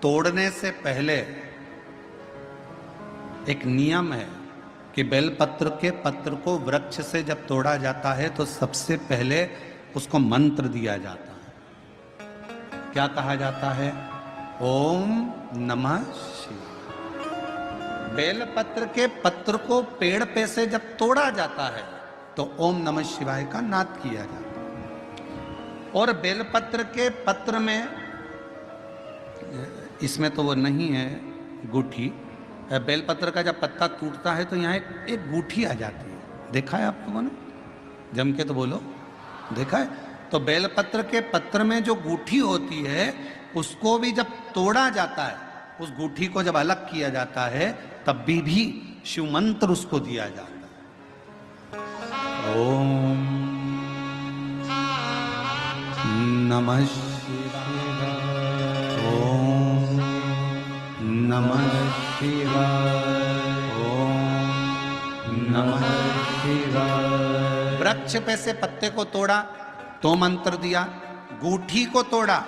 तोड़ने से पहले एक नियम है कि बेलपत्र के पत्र को वृक्ष से जब तोड़ा जाता है तो सबसे पहले उसको मंत्र दिया जाता है। क्या कहा जाता है? ओम नमः शिवाय। बेलपत्र के पत्र को पेड़ पे से जब तोड़ा जाता है तो ओम नमः शिवाय का नाद किया जाता है। और बेलपत्र के पत्र में, इसमें तो वो नहीं है गूठी, बेलपत्र का जब पत्ता टूटता है तो यहाँ एक गूठी आ जाती है। देखा है आप लोगों ने? जम के तो बोलो, देखा है? तो बेलपत्र के पत्र में जो गूठी होती है उसको भी जब तोड़ा जाता है, उस गूठी को जब अलग किया जाता है तब भी शिव मंत्र उसको दिया जाता है। ओम नमः शिवाय, ओम नमः शिवाय, ओम नमः शिवाय। वृक्ष पे से पत्ते को तोड़ा तो मंत्र दिया, गूठी को तोड़ा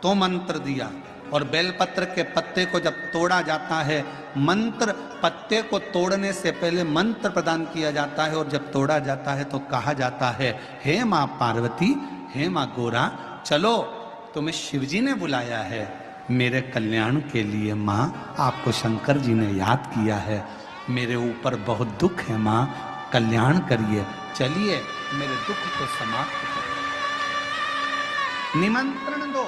तो मंत्र दिया, और बेलपत्र के पत्ते को जब तोड़ा जाता है, मंत्र पत्ते को तोड़ने से पहले मंत्र प्रदान किया जाता है, और जब तोड़ा जाता है तो कहा जाता है, हे माँ पार्वती, हे माँ गोरा, चलो तुम्हें शिवजी ने बुलाया है मेरे कल्याण के लिए। माँ, आपको शंकर जी ने याद किया है, मेरे ऊपर बहुत दुख है माँ, कल्याण करिए, चलिए मेरे दुख को समाप्त करिए, निमंत्रण दो।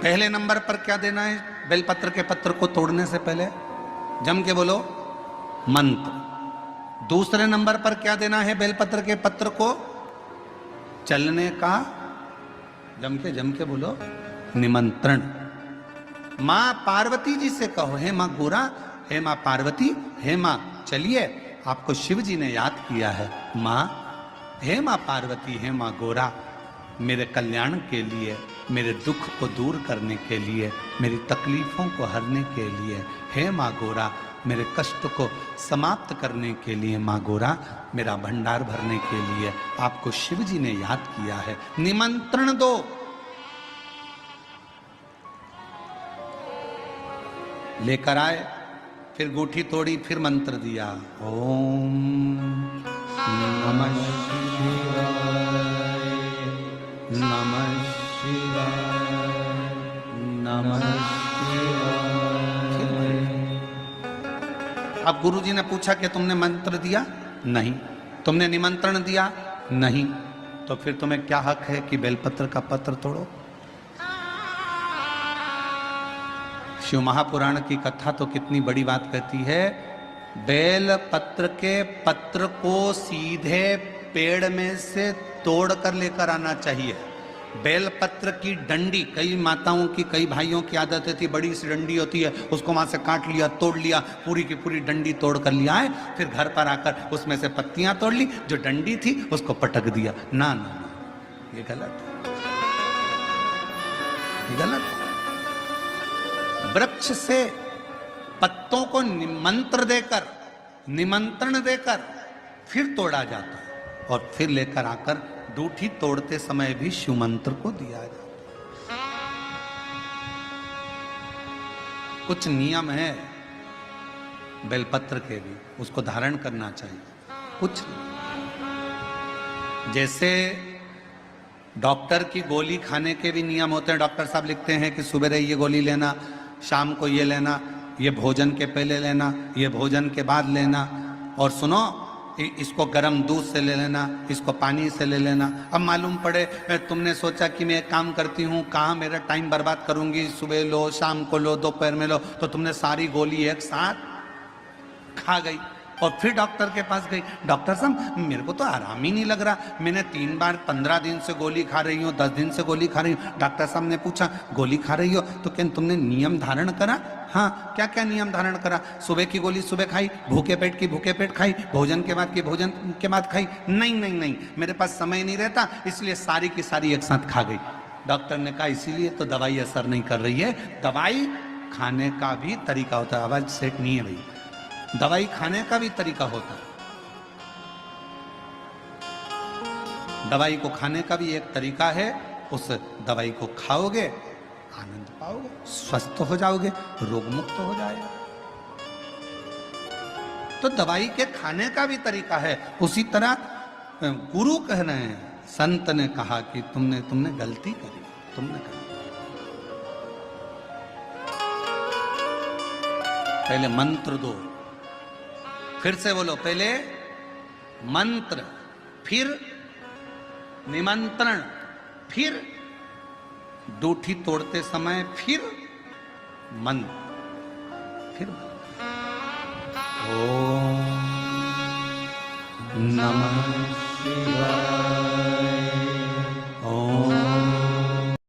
पहले नंबर पर क्या देना है बेलपत्र के पत्र को तोड़ने से पहले? जम के बोलो, मंत्र। दूसरे नंबर पर क्या देना है बेलपत्र के पत्र को चलने का? जम के बोलो, निमंत्रण। मां पार्वती जी से कहो, हे मां गोरा, हे मां पार्वती, हे मां चलिए, आपको शिव जी ने याद किया है। मां, हे मां पार्वती, हे मां गोरा, मेरे कल्याण के लिए, मेरे दुख को दूर करने के लिए, मेरी तकलीफों को हरने के लिए, हे मां गोरा, मेरे कष्ट को समाप्त करने के लिए, मां गोरा, मेरा भंडार भरने के लिए आपको शिव जी ने याद किया है, निमंत्रण दो। लेकर आए, फिर गूठी तोड़ी, फिर मंत्र दिया, ओम नमः शिवाय, नमः शिवाय, नमः शिवाय। अब गुरुजी ने पूछा कि तुमने मंत्र दिया? नहीं। तुमने निमंत्रण दिया? नहीं। तो फिर तुम्हें क्या हक है कि बेलपत्र का पत्र तोड़ो? शिव महापुराण की कथा तो कितनी बड़ी बात कहती है, बेल पत्र के पत्र को सीधे पेड़ में से तोड़ कर लेकर आना चाहिए। बेल पत्र की डंडी, कई माताओं की, कई भाइयों की आदत थी, बड़ी सी डंडी होती है, उसको वहां से काट लिया, तोड़ लिया, पूरी की पूरी डंडी तोड़ कर लिया है, फिर घर पर आकर उसमें से पत्तियां तोड़ ली, जो डंडी थी उसको पटक दिया। ना ना ना, ये गलत है, ये गलत है। वृक्ष से पत्तों को निमंत्रण देकर फिर तोड़ा जाता है, और फिर लेकर आकर दूठी तोड़ते समय भी शिव मंत्र को दिया जाता है। कुछ नियम है बेलपत्र के भी, उसको धारण करना चाहिए। कुछ जैसे डॉक्टर की गोली खाने के भी नियम होते हैं। डॉक्टर साहब लिखते हैं कि सुबह ये गोली लेना, शाम को ये लेना, ये भोजन के पहले लेना, ये भोजन के बाद लेना, और सुनो, इसको गर्म दूध से ले लेना, इसको पानी से ले लेना। अब मालूम पड़े तुमने सोचा कि मैं एक काम करती हूँ, कहाँ मेरा टाइम बर्बाद करूंगी, सुबह लो, शाम को लो, दोपहर में लो, तो तुमने सारी गोली एक साथ खा गई, और फिर डॉक्टर के पास गई, डॉक्टर साहब मेरे को तो आराम ही नहीं लग रहा, मैंने 3 बार 15 दिन से गोली खा रही हूँ, 10 दिन से गोली खा रही हूँ। डॉक्टर साहब ने पूछा, गोली खा रही हो तो क्या तुमने नियम धारण करा? हाँ। क्या क्या नियम धारण करा? सुबह की गोली सुबह खाई, भूखे पेट की भूखे पेट खाई, भोजन के बाद की भोजन के बाद खाई? नहीं नहीं नहीं, मेरे पास समय नहीं रहता, इसलिए सारी की सारी एक साथ खा गई। डॉक्टर ने कहा इसीलिए तो दवाई असर नहीं कर रही है। दवाई खाने का भी तरीका होता है, आवाज सेट नहीं है भाई, दवाई खाने का भी तरीका होता है। दवाई को खाने का भी एक तरीका है, उस दवाई को खाओगे आनंद पाओगे, स्वस्थ हो जाओगे, रोग मुक्त हो जाएगा। तो दवाई के खाने का भी तरीका है। उसी तरह गुरु कह रहे हैं, संत ने कहा कि तुमने गलती करी, तुमने करी। पहले मंत्र दो, फिर से बोलो, पहले मंत्र, फिर निमंत्रण, फिर दूठी तोड़ते समय, फिर मंत्र, फिर ओम नमः शिवाय।